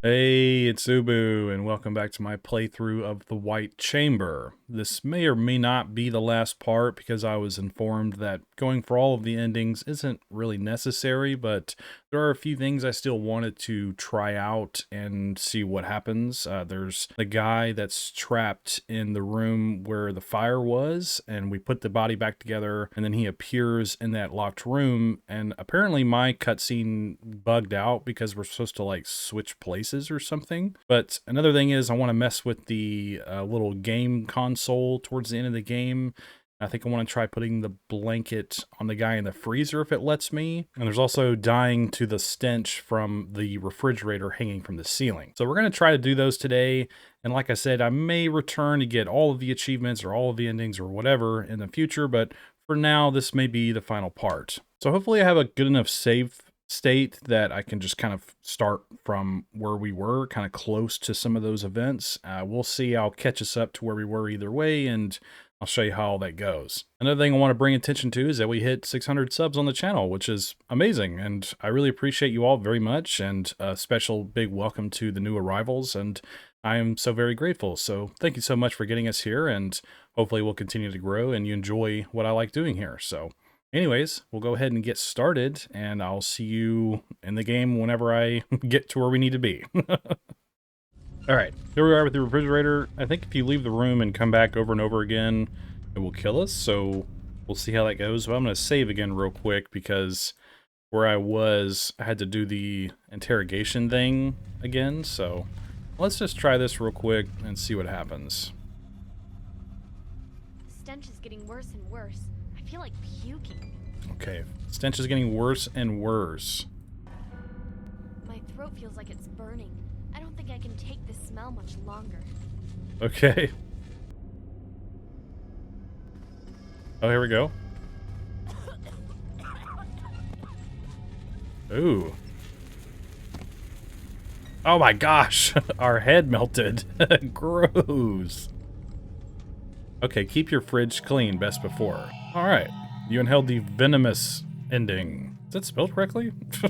Hey, it's Ubu, and welcome back to my playthrough of The White Chamber. This may or may not be the last part because I was informed that going for all of the endings isn't really necessary, but there are a few things I still wanted to try out and see what happens. There's the guy that's trapped in the room where the fire was, and we put the body back together, and then he appears in that locked room, and apparently my cutscene bugged out because we're supposed to like switch places or something. But another thing is I want to mess with the little game console towards the end of the game. I think I want to try putting the blanket on the guy in the freezer if it lets me. And there's also dying to the stench from the refrigerator hanging from the ceiling. So we're going to try to do those today. And like I said, I may return to get all of the achievements or all of the endings or whatever in the future. But for now, this may be the final part. So hopefully I have a good enough save state that I can just kind of start from where we were, kind of close to some of those events. We'll see. I'll catch us up to where we were either way, and I'll show you how all that goes. Another thing I want to bring attention to is that we hit 600 subs on the channel, which is amazing, and I really appreciate you all very much, and a special big welcome to the new arrivals, and I am so very grateful. So thank you so much for getting us here, and hopefully we'll continue to grow and you enjoy what I like doing here. So anyways, we'll go ahead and get started, and I'll see you in the game whenever I get to where we need to be. All right, here we are with the refrigerator. I think if you leave the room and come back over and over again, it will kill us, so we'll see how that goes. But I'm going to save again real quick because where I was, I had to do the interrogation thing again, so let's just try this real quick and see what happens. The stench is getting worse and worse. I feel like puking. Okay, stench is getting worse and worse. My throat feels like it's burning. I don't think I can take this smell much longer. Okay. Oh, here we go. Ooh. Oh my gosh, our head melted. Gross. Okay, keep your fridge clean, best before. All right, you inhaled the venomous ending. Is that spelled correctly? I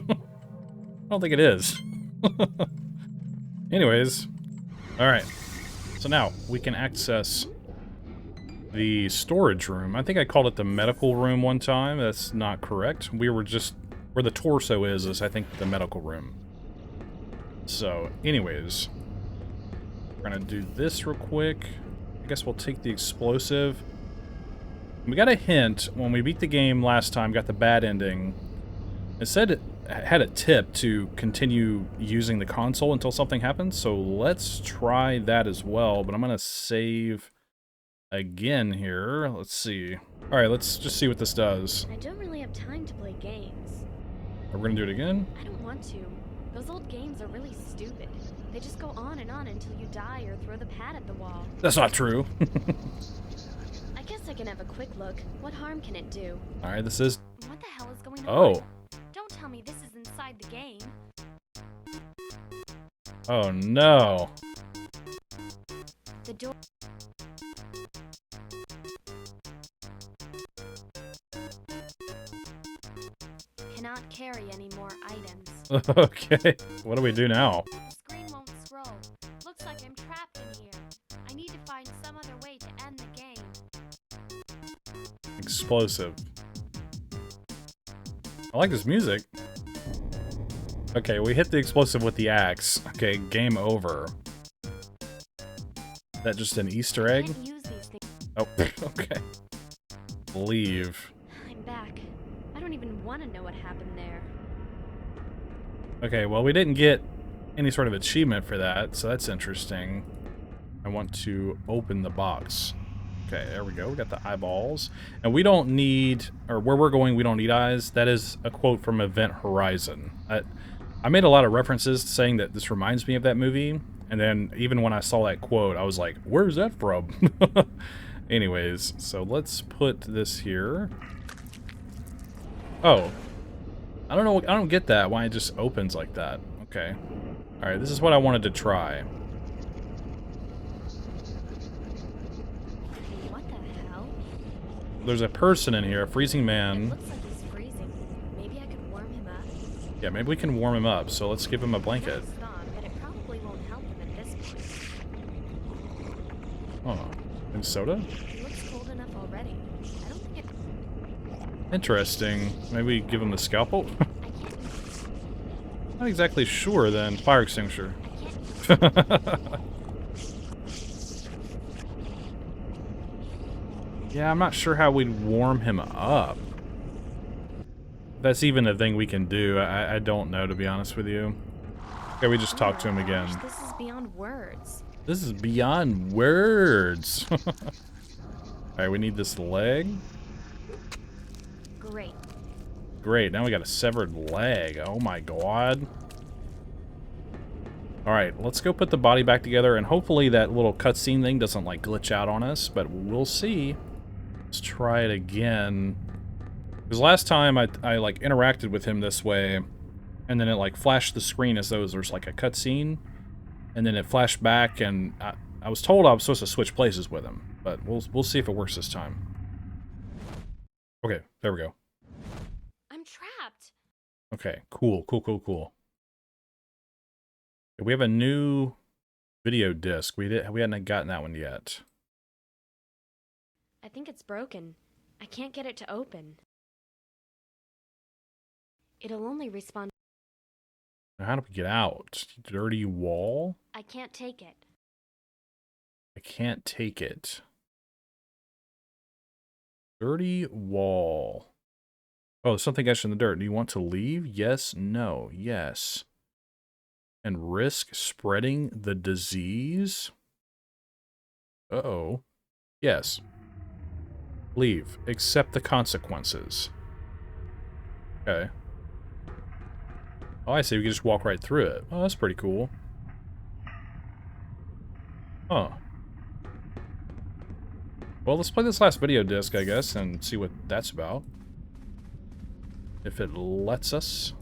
don't think it is. Anyways, all right. So now we can access the storage room. I think I called it the medical room one time. That's not correct. We were just where the torso is I think the medical room. So anyways, we're gonna do this real quick. I guess we'll take the explosive. We got a hint when we beat the game last time, got the bad ending. It said it had a tip to continue using the console until something happens, so let's try that as well. But I'm gonna save again here. Let's see. All right, let's just see what this does. I don't really have time to play games. Are we gonna do it again? I don't want to. Those old games are really stupid. They just go on and on until you die or throw the pad at the wall. That's not true. I guess I can have a quick look. What harm can it do? All right, this is... What the hell is going on? Oh. Don't tell me this is inside the game. Oh no. The door... Cannot carry any more items. Okay, what do we do now? The screen won't scroll. Looks like I'm trapped in here. I need to find some other way to end the game. Explosive. I like this music. Okay, we hit the explosive with the axe. Okay, game over. Is that just an Easter egg? Can't use these things. Oh, okay. Leave. I'm back. I don't even want to know what happened there. Okay, well, we didn't get any sort of achievement for that, so that's interesting. I want to open the box. Okay, there we go. We got the eyeballs. And we don't need, or where we're going, we don't need eyes. That is a quote from Event Horizon. I made a lot of references saying that this reminds me of that movie. And then even when I saw that quote, I was like, where's that from? Anyways, so let's put this here. Oh. I don't know. I don't get that. Why it just opens like that. Okay. All right, this is what I wanted to try. What the hell? There's a person in here, a freezing It man. looks like he's freezing. Maybe I could warm him up. Yeah, maybe we can warm him up, so let's give him a blanket. It's gone, but it probably Oh, and soda? It looks cold enough already. I don't think it. Interesting. Maybe give him the scalpel? I can't use it. Not exactly sure then. Fire extinguisher. I can't. Yeah, I'm not sure how we'd warm him up. That's even a thing we can do. I don't know, to be honest with you. Okay, we just talked to him again. Gosh, this is beyond words. This is beyond words. Alright, we need this leg. Great. Great, now we got a severed leg. Oh my god. Alright, let's go put the body back together, and hopefully that little cutscene thing doesn't, like, glitch out on us, but we'll see. Let's try it again. Because last time I like, interacted with him this way, and then it, like, flashed the screen as though there's, like, a cutscene, and then it flashed back, and I was told I was supposed to switch places with him, but we'll see if it works this time. Okay, there we go. I'm trapped. Okay, cool. We have a new video disc. We hadn't gotten that one yet. I think it's broken. I can't get it to open. It'll only respond. Now, how do we get out? Dirty wall? I can't take it. I can't take it. Dirty wall. Oh, something etched in the dirt. Do you want to leave? Yes, no, yes. And risk spreading the disease? Uh-oh. Yes. Leave. Accept the consequences. Okay. Oh, I see. We can just walk right through it. Oh, that's pretty cool. Huh. Well, let's play this last video disc, I guess, and see what that's about. If it lets us.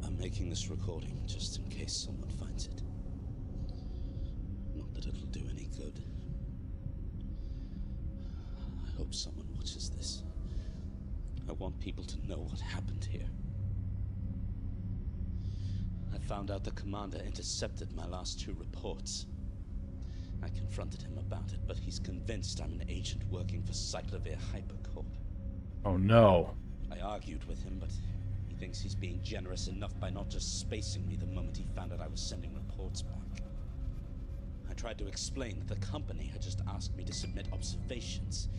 I'm making this recording just in case someone finds it. Not that it'll do any good. I hope someone watches this. I want people to know what happened here. I found out the commander intercepted my last 2 reports. I confronted him about it, but he's convinced I'm an agent working for Cyclovir Hypercorp. Oh no. I argued with him, but he thinks he's being generous enough by not just spacing me the moment he found out I was sending reports back. I tried to explain that the company had just asked me to submit observations,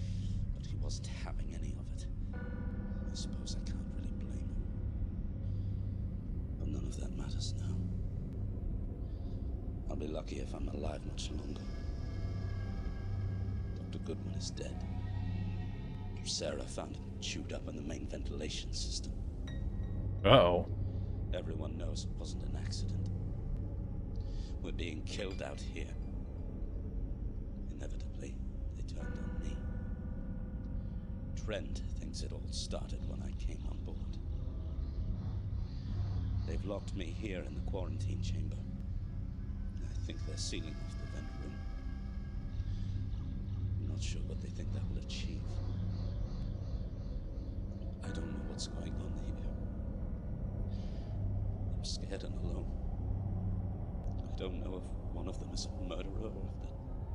but he wasn't having any of it. I suppose I can't really blame him. But none of that matters now. I'll be lucky if I'm alive much longer. Dr. Goodwin is dead. Sarah found him chewed up in the main ventilation system. Uh-oh. Everyone knows it wasn't an accident. We're being killed out here. Inevitably, they turned on me. Trent thinks it all started when I came on board. They've locked me here in the quarantine chamber. I think they're sealing off the vent room. I'm not sure what they think that will achieve. I don't know what's going on here. I'm scared and alone. I don't know if one of them is a murderer or if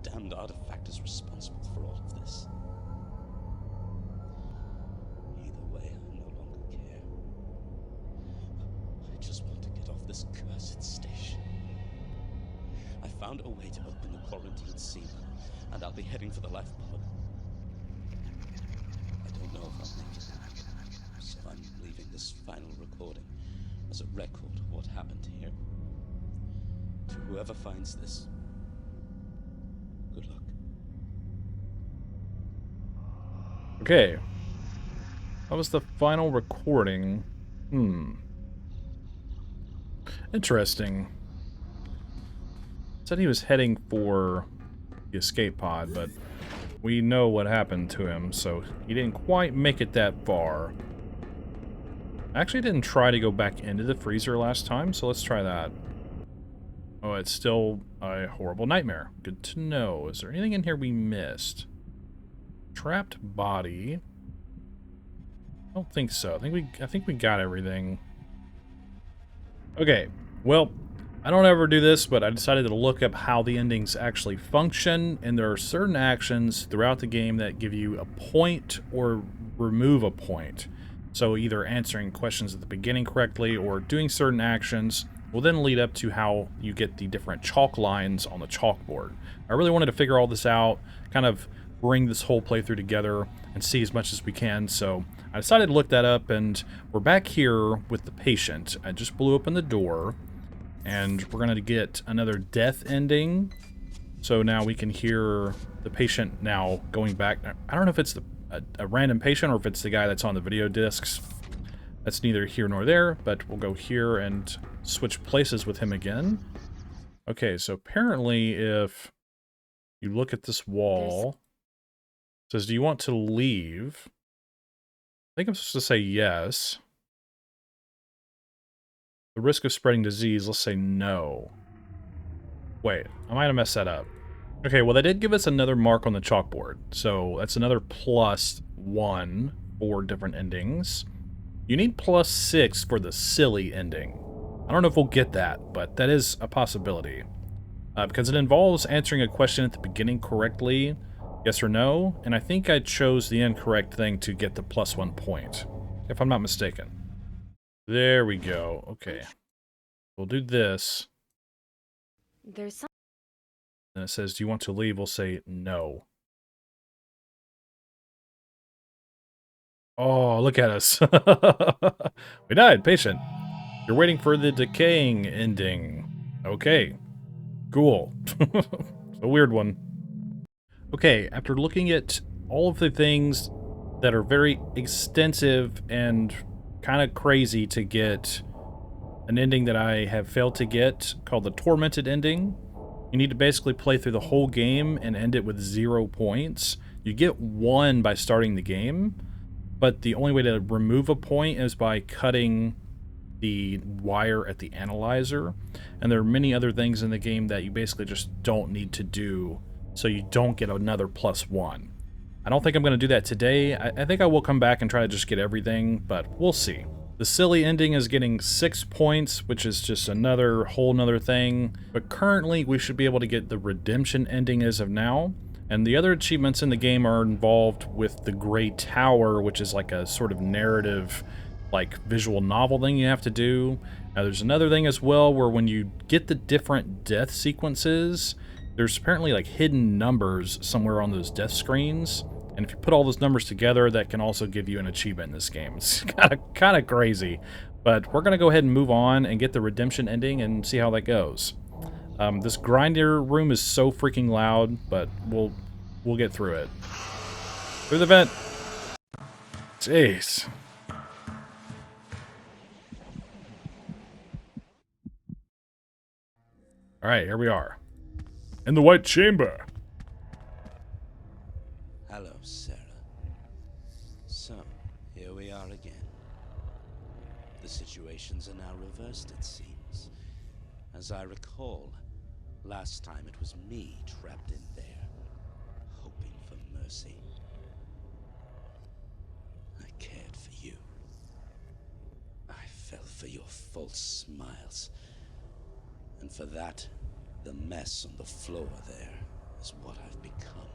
the damned artifact is responsible for all of this. Either way, I no longer care. I just want to get off this cursed station. I found a way to open the quarantine seal, and I'll be heading for the lifepod. I don't know if I'll make it, so I'm leaving this final recording as a record of what happened here. To whoever finds this, good luck. Okay. That was the final recording. Interesting. Said he was heading for the escape pod, but we know what happened to him, so he didn't quite make it that far. I actually didn't try to go back into the freezer last time, so let's try that. Oh, it's still a horrible nightmare. Good to know. Is there anything in here we missed? Trapped body. I don't think so. I think we got everything. Okay. Well, I don't ever do this, but I decided to look up how the endings actually function, and there are certain actions throughout the game that give you a point or remove a point. So either answering questions at the beginning correctly or doing certain actions will then lead up to how you get the different chalk lines on the chalkboard. I really wanted to figure all this out, kind of bring this whole playthrough together and see as much as we can, so I decided to look that up, and we're back here with the patient. I just blew open the door, and we're going to get another death ending. So now we can hear the patient now going back. I don't know if it's a random patient or if it's the guy that's on the video discs. That's neither here nor there, but we'll go here and switch places with him again. Okay, so apparently if you look at this wall, it says, do you want to leave? I think I'm supposed to say yes. The risk of spreading disease, let's say no. Wait, I might have messed that up. Okay, well, they did give us another mark on the chalkboard, so that's another +1 for different endings. You need +6 for the silly ending. I don't know if we'll get that, but that is a possibility. Because it involves answering a question at the beginning correctly, yes or no, and I think I chose the incorrect thing to get the +1 point, if I'm not mistaken. There we go. Okay. We'll do this. There's some. And it says, do you want to leave? We'll say no. Oh, look at us. We died, patient. You're waiting for the decaying ending. Okay. Cool. A weird one. Okay, after looking at all of the things that are very extensive and kind of crazy to get an ending that I have failed to get, called the Tormented ending. You need to basically play through the whole game and end it with 0 points. You get 1 by starting the game, but the only way to remove a point is by cutting the wire at the analyzer. And there are many other things in the game that you basically just don't need to do, so you don't get another +1. I don't think I'm going to do that today. I think I will come back and try to just get everything, but we'll see. The silly ending is getting 6 points, which is just another whole nother thing. But currently, we should be able to get the redemption ending as of now. And the other achievements in the game are involved with the Gray Tower, which is like a sort of narrative, like visual novel thing you have to do. Now, there's another thing as well where when you get the different death sequences, there's apparently like hidden numbers somewhere on those death screens. And if you put all those numbers together, that can also give you an achievement in this game. It's kind of crazy. But we're going to go ahead and move on and get the redemption ending and see how that goes. This grinder room is so freaking loud, but we'll get through it. Through the vent. Jeez. Alright, here we are. In the White Chamber. Hello, Sarah. So, here we are again. The situations are now reversed, it seems. As I recall, last time it was me trapped in there, hoping for mercy. I cared for you. I fell for your false smiles. And for that, the mess on the floor there is what I've become.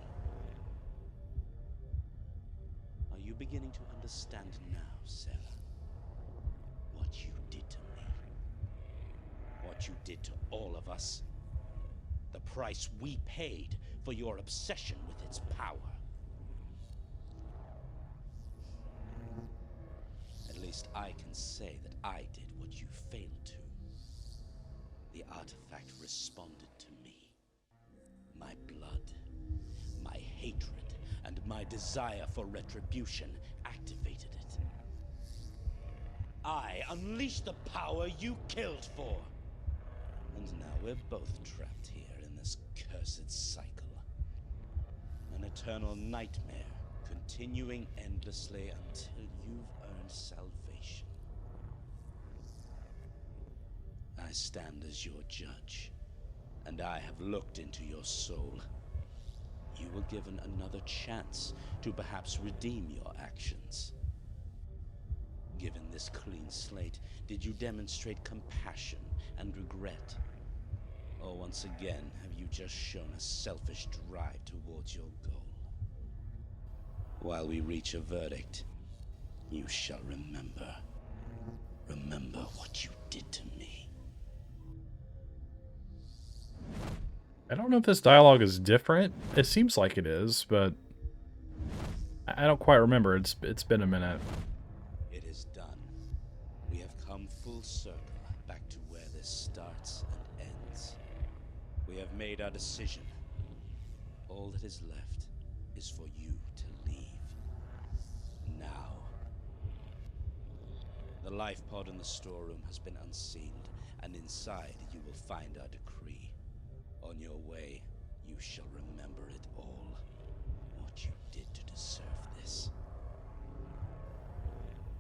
Are you beginning to understand now, Sarah? What you did to me? What you did to all of us? The price we paid for your obsession with its power? At least I can say that I did what you failed to. The artifact responded to me. My blood, my hatred, and my desire for retribution activated it. I unleashed the power you killed for. And now we're both trapped here in this cursed cycle. An eternal nightmare, continuing endlessly until you've earned salvation. I stand as your judge, and I have looked into your soul. You were given another chance to perhaps redeem your actions. Given this clean slate, did you demonstrate compassion and regret? Or once again, have you just shown a selfish drive towards your goal? While we reach a verdict, you shall remember. Remember what you did to me. I don't know if this dialogue is different. It seems like it is, but I don't quite remember. It's been a minute. It is done. We have come full circle, back to where this starts and ends. We have made our decision. All that is left is for you to leave. Now. The life pod in the storeroom has been unsealed, and inside you will find our decree. On your way, you shall remember it all. What you did to deserve this.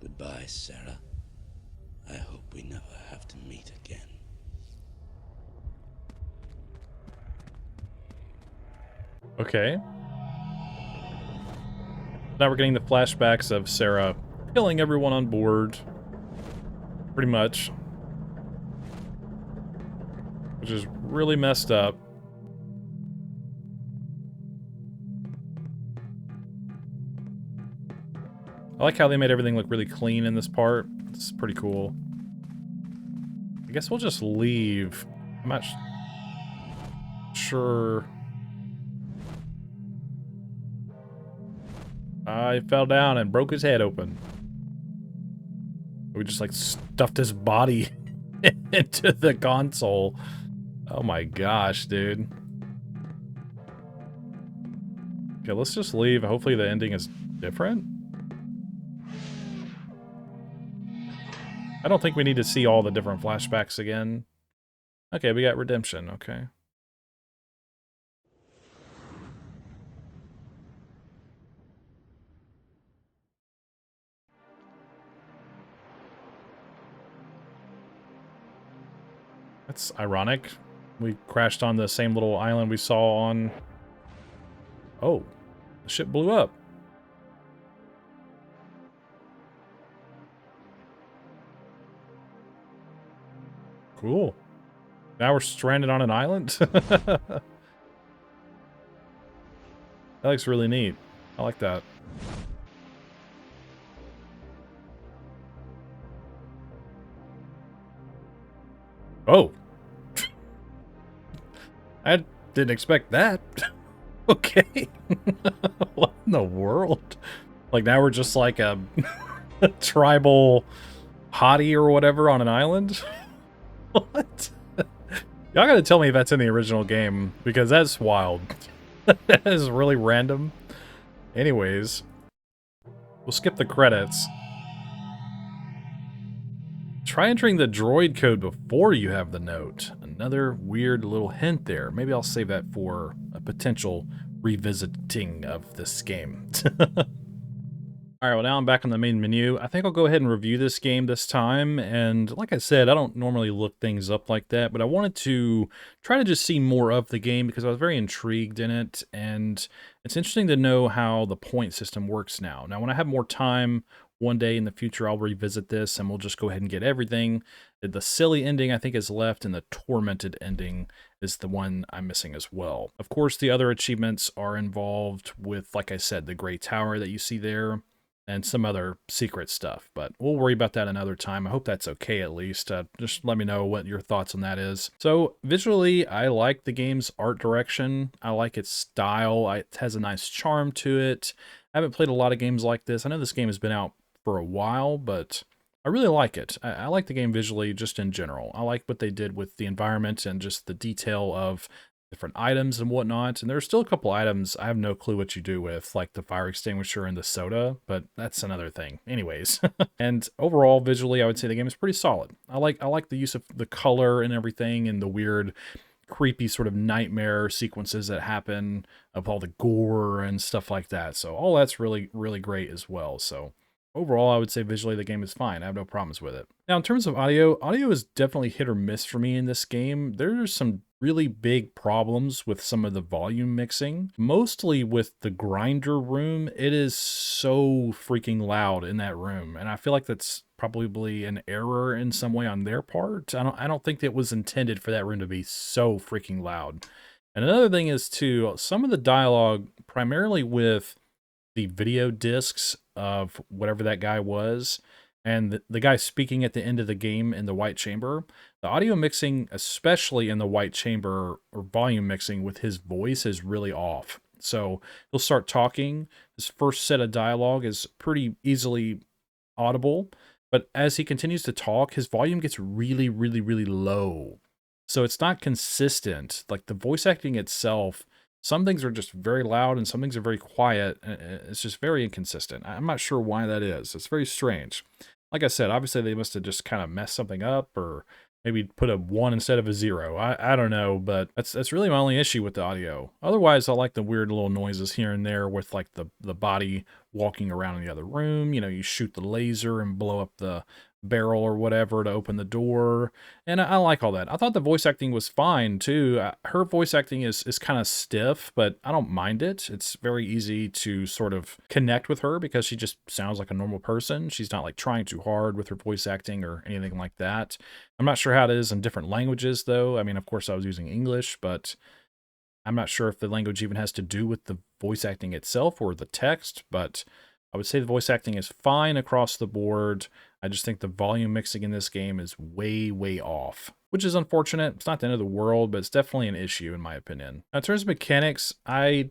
Goodbye, Sarah. I hope we never have to meet again. Okay. Now we're getting the flashbacks of Sarah killing everyone on board. Pretty much. Which is really messed up. I like how they made everything look really clean in this part. It's pretty cool. I guess we'll just leave. I'm not sure. I fell down and broke his head open. We just like stuffed his body into the console. Oh my gosh, dude. Okay, let's just leave. Hopefully the ending is different. I don't think we need to see all the different flashbacks again. Okay, we got redemption, okay. That's ironic. We crashed on the same little island we saw on... Oh, the ship blew up. Cool. Now we're stranded on an island? That looks really neat. I like that. Oh. I didn't expect that. Okay. What in the world? Like now we're just like a tribal hottie or whatever on an island? What? Y'all gotta tell me if that's in the original game, because that's wild. That is really random. Anyways, we'll skip the credits. Try entering the droid code before you have the note. Another weird little hint there. Maybe I'll save that for a potential revisiting of this game. Alright, well now I'm back on the main menu. I think I'll go ahead and review this game this time, and like I said, I don't normally look things up like that, but I wanted to try to just see more of the game because I was very intrigued in it, and it's interesting to know how the point system works now. Now, when I have more time one day in the future, I'll revisit this, and we'll just go ahead and get everything. The silly ending, I think, is left, and the tormented ending is the one I'm missing as well. Of course, the other achievements are involved with, like I said, the gray tower that you see there, and some other secret stuff, but we'll worry about that another time. I hope that's okay at least. Just let me know what your thoughts on that is. So visually, I like the game's art direction. I like its style. It has a nice charm to it. I haven't played a lot of games like this. I know this game has been out for a while, but I really like it. I like the game visually just in general. I like what they did with the environment and just the detail of different items and whatnot, and there's still a couple items I have no clue what you do with, like the fire extinguisher and the soda, but that's another thing. Anyways, and overall, visually, I would say the game is pretty solid. I like the use of the color and everything, and the weird, creepy sort of nightmare sequences that happen of all the gore and stuff like that. So all that's really, really great as well. So overall, I would say visually the game is fine. I have no problems with it. Now, in terms of audio, audio is definitely hit or miss for me in this game. There's some really big problems with some of the volume mixing, mostly with the grinder room. It is so freaking loud in that room, and I feel like that's probably an error in some way on their part. I don't think it was intended for that room to be so freaking loud. And another thing is too, some of the dialogue, primarily with the video discs of whatever that guy was, and the guy speaking at the end of the game in the White Chamber, the audio mixing, especially in the White Chamber, or volume mixing with his voice, is really off. So he'll start talking. His first set of dialogue is pretty easily audible, but as he continues to talk, his volume gets really, really, really low. So it's not consistent. Like the voice acting itself, some things are just very loud and some things are very quiet. It's just very inconsistent. I'm not sure why that is. It's very strange. Like I said, obviously they must have just kind of messed something up, or maybe put a 1 instead of a 0. I don't know, but that's really my only issue with the audio. Otherwise, I like the weird little noises here and there with like the body walking around in the other room. You know, you shoot the laser and blow up the barrel or whatever to open the door, and I like all that. I thought the voice acting was fine too. Her voice acting is kind of stiff, but I don't mind it. It's very easy to sort of connect with her because she just sounds like a normal person. She's not like trying too hard with her voice acting or anything like that. I'm not sure how it is in different languages though. I mean, of course I was using English, but I'm not sure if the language even has to do with the voice acting itself or the text, but I would say the voice acting is fine across the board. I just think the volume mixing in this game is way, way off, which is unfortunate. It's not the end of the world, but it's definitely an issue in my opinion. Now, in terms of mechanics, I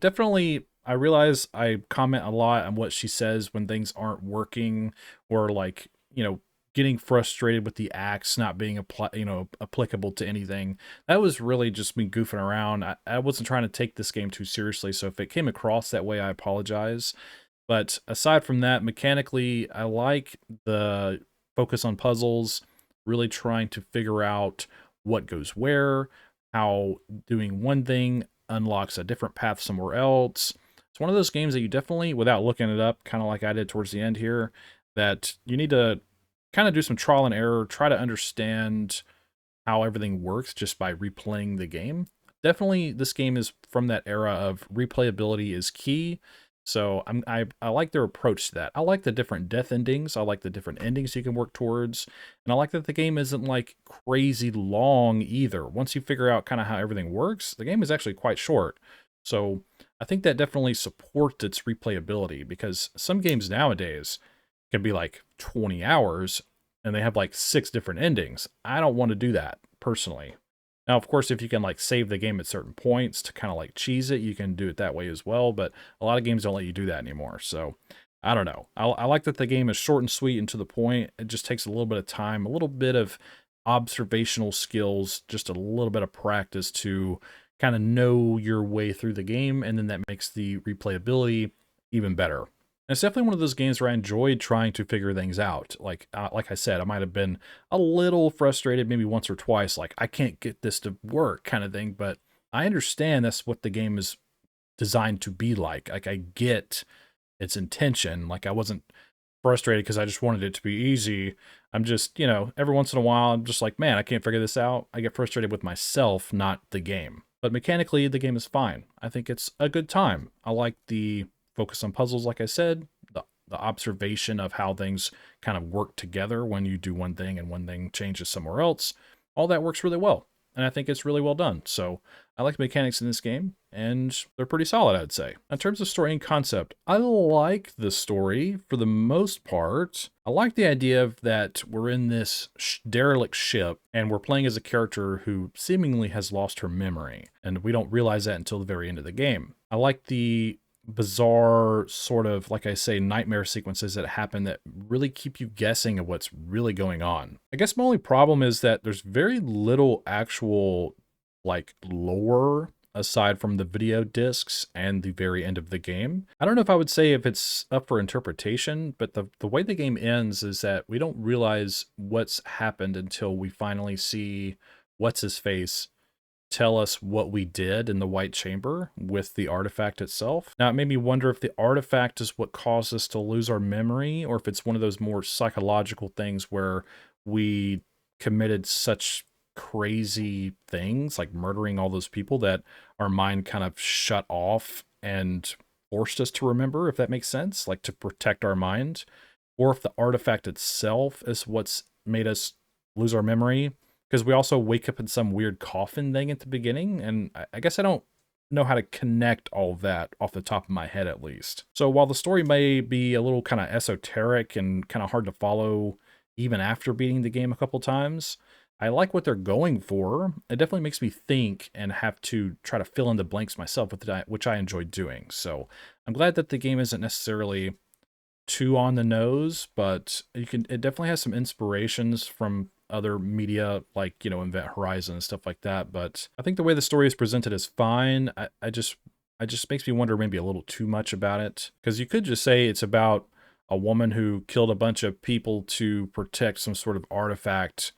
realize I comment a lot on what she says when things aren't working, or like, getting frustrated with the axe not being applicable to anything. That was really just me goofing around. I wasn't trying to take this game too seriously, so if it came across that way, I apologize. But aside from that, mechanically, I like the focus on puzzles, really trying to figure out what goes where, how doing one thing unlocks a different path somewhere else. It's one of those games that you definitely, without looking it up, kind of like I did towards the end here, that you need to kind of do some trial and error, try to understand how everything works just by replaying the game. Definitely, this game is from that era of replayability is key. So I like their approach to that. I like the different death endings. I like the different endings you can work towards. And I like that the game isn't like crazy long either. Once you figure out kind of how everything works, the game is actually quite short. So I think that definitely supports its replayability, because some games nowadays can be like 20 hours and they have like 6 different endings. I don't want to do that personally. Now, of course, if you can like save the game at certain points to kind of like cheese it, you can do it that way as well. But a lot of games don't let you do that anymore. So I don't know. I like that the game is short and sweet and to the point. It just takes a little bit of time, a little bit of observational skills, just a little bit of practice to kind of know your way through the game. And then that makes the replayability even better. And it's definitely one of those games where I enjoyed trying to figure things out. Like I said, I might have been a little frustrated maybe once or twice, like I can't get this to work kind of thing. But I understand that's what the game is designed to be like. Like I get its intention. Like I wasn't frustrated because I just wanted it to be easy. I'm just, every once in a while, I'm just like, man, I can't figure this out. I get frustrated with myself, not the game. But mechanically, the game is fine. I think it's a good time. I like the focus on puzzles, like I said, the observation of how things kind of work together when you do one thing and one thing changes somewhere else. All that works really well, and I think it's really well done. So I like the mechanics in this game, and they're pretty solid, I'd say. In terms of story and concept, I like the story for the most part. I like the idea of that we're in this derelict ship, and we're playing as a character who seemingly has lost her memory, and we don't realize that until the very end of the game. I like the bizarre sort of, like I say, nightmare sequences that happen that really keep you guessing of what's really going on. I guess my only problem is that there's very little actual like lore aside from the video discs and the very end of the game. I don't know if I would say if it's up for interpretation, but the way the game ends is that we don't realize what's happened until we finally see what's his face tell us what we did in the White Chamber with the artifact itself. Now, it made me wonder if the artifact is what caused us to lose our memory, or if it's one of those more psychological things where we committed such crazy things, like murdering all those people, that our mind kind of shut off and forced us to remember, if that makes sense, like to protect our mind, or if the artifact itself is what's made us lose our memory, because we also wake up in some weird coffin thing at the beginning, and I guess I don't know how to connect all of that off the top of my head, at least. So while the story may be a little kind of esoteric and kind of hard to follow even after beating the game a couple times, I like what they're going for. It definitely makes me think and have to try to fill in the blanks myself, which I enjoy doing. So I'm glad that the game isn't necessarily too on the nose, but it definitely has some inspirations from other media, like, you know, Event Horizon and stuff like that. But I think the way the story is presented is fine. I just makes me wonder maybe a little too much about it, because you could just say it's about a woman who killed a bunch of people to protect some sort of artifact,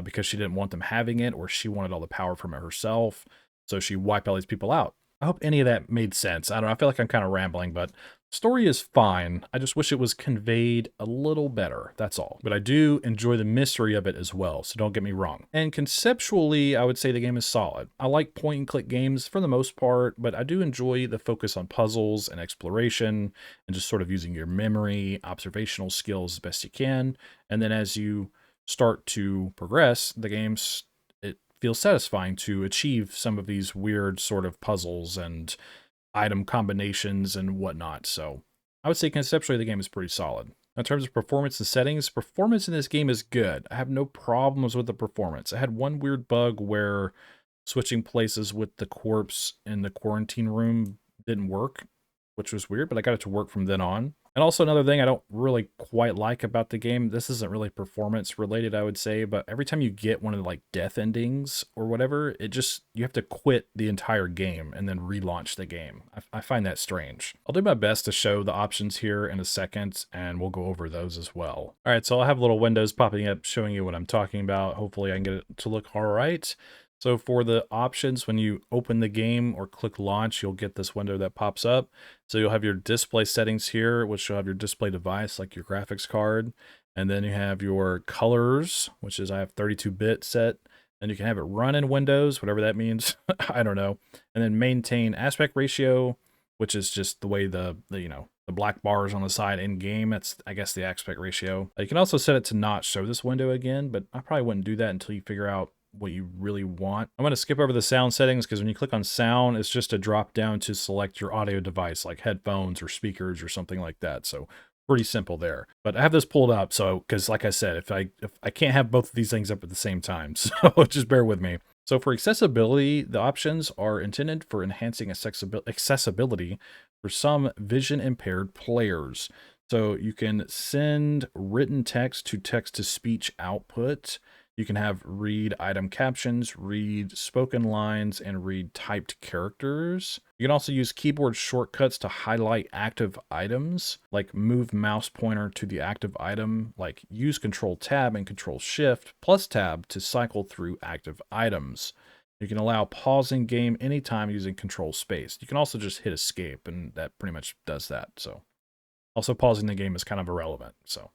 because she didn't want them having it, or she wanted all the power from it herself, so she wiped all these people out. I hope any of that made sense. I don't know, I feel like I'm kind of rambling, but story is fine. I just wish it was conveyed a little better, that's all. But I do enjoy the mystery of it as well, so don't get me wrong. And conceptually, I would say the game is solid. I like point and click games for the most part, but I do enjoy the focus on puzzles and exploration, and just sort of using your memory, observational skills as best you can. And then as you start to progress, it feels satisfying to achieve some of these weird sort of puzzles and item combinations and whatnot. So I would say conceptually the game is pretty solid. In terms of performance and settings, performance in this game is good. I have no problems with the performance. I had one weird bug where switching places with the corpse in the quarantine room didn't work, which was weird, but I got it to work from then on. And also another thing I don't really quite like about the game, this isn't really performance related, I would say, but every time you get one of the like death endings or whatever, you have to quit the entire game and then relaunch the game. I find that strange. I'll do my best to show the options here in a second, and we'll go over those as well. All right, so I'll have little windows popping up showing you what I'm talking about. Hopefully I can get it to look all right. So for the options, when you open the game or click launch, you'll get this window that pops up. So you'll have your display settings here, which will have your display device, like your graphics card. And then you have your colors, which is I have 32-bit set. And you can have it run in Windows, whatever that means. I don't know. And then maintain aspect ratio, which is just the way the black bars on the side in game. That's, I guess, the aspect ratio. You can also set it to not show this window again, but I probably wouldn't do that until you figure out what you really want. I'm going to skip over the sound settings, because when you click on sound, it's just a drop down to select your audio device, like headphones or speakers or something like that. So pretty simple there. But I have this pulled up, so because like I said, if I can't have both of these things up at the same time, so just bear with me. So for accessibility, the options are intended for enhancing accessibility for some vision impaired players. So you can send written text to speech output. You can have read item captions, read spoken lines, and read typed characters. You can also use keyboard shortcuts to highlight active items, like move mouse pointer to the active item, like use Control Tab and Control Shift plus Tab to cycle through active items. You can allow pausing game anytime using Control Space. You can also just hit Escape, and that pretty much does that. So also pausing the game is kind of irrelevant. So.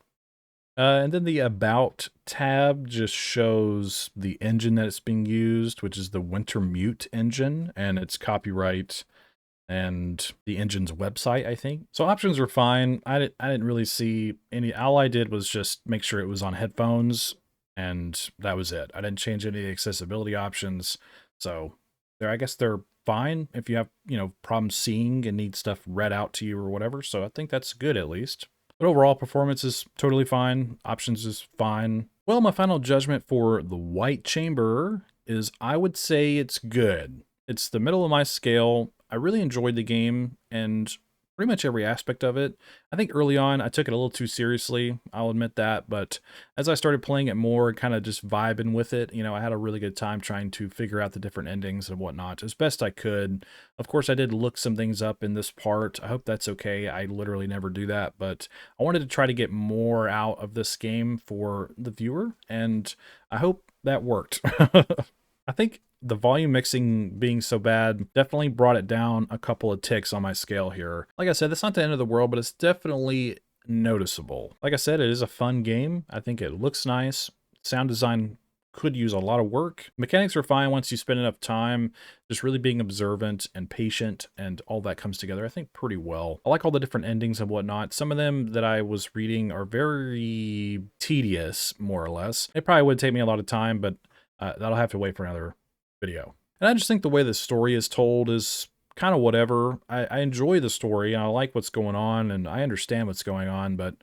And then the About tab just shows the engine that it's being used, which is the Wintermute engine, and its copyright and the engine's website, I think. So options are fine. I didn't really see any. All I did was just make sure it was on headphones, and that was it. I didn't change any of the accessibility options. So I guess they're fine if you have, problems seeing and need stuff read out to you or whatever. So I think that's good, at least. But overall, performance is totally fine. Options is fine. Well, my final judgment for the White Chamber is I would say it's good. It's the middle of my scale. I really enjoyed the game and pretty much every aspect of it. I think early on I took it a little too seriously, I'll admit that, but as I started playing it more, kind of just vibing with it, I had a really good time trying to figure out the different endings and whatnot as best I could. Of course, I did look some things up in this part. I hope that's okay. I literally never do that, but I wanted to try to get more out of this game for the viewer, and I hope that worked. I think the volume mixing being so bad definitely brought it down a couple of ticks on my scale here. Like I said, that's not the end of the world, but it's definitely noticeable. Like I said, it is a fun game. I think it looks nice. Sound design could use a lot of work. Mechanics are fine once you spend enough time just really being observant and patient, and all that comes together, I think, pretty well. I like all the different endings and whatnot. Some of them that I was reading are very tedious, more or less. It probably would take me a lot of time, but that'll have to wait for another video. And I just think the way the story is told is kind of whatever. I enjoy the story, and I like what's going on, and I understand what's going on, but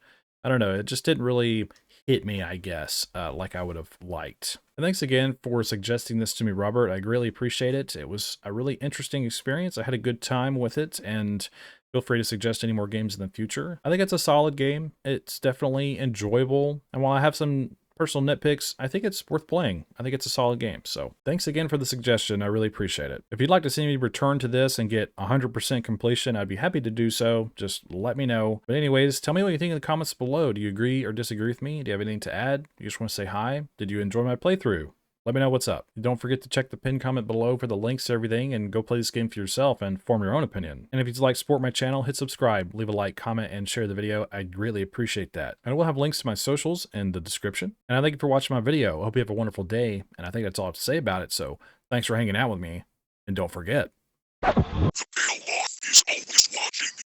I don't know, it just didn't really hit me, I guess, like I would have liked. And thanks again for suggesting this to me, Robert. I greatly appreciate it. It was a really interesting experience. I had a good time with it, and feel free to suggest any more games in the future. I think it's a solid game. It's definitely enjoyable. And while I have some personal nitpicks, I think it's worth playing. I think it's a solid game. So thanks again for the suggestion. I really appreciate it. If you'd like to see me return to this and get 100% completion, I'd be happy to do so. Just let me know. But anyways, tell me what you think in the comments below. Do you agree or disagree with me? Do you have anything to add? You just want to say hi? Did you enjoy my playthrough? Let me know what's up. Don't forget to check the pinned comment below for the links to everything, and go play this game for yourself and form your own opinion. And if you'd like to support my channel, hit subscribe, leave a like, comment, and share the video. I'd greatly appreciate that. And I will have links to my socials in the description. And I thank you for watching my video. I hope you have a wonderful day, and I think that's all I have to say about it. So thanks for hanging out with me, and don't forget. The pale moth is always watching.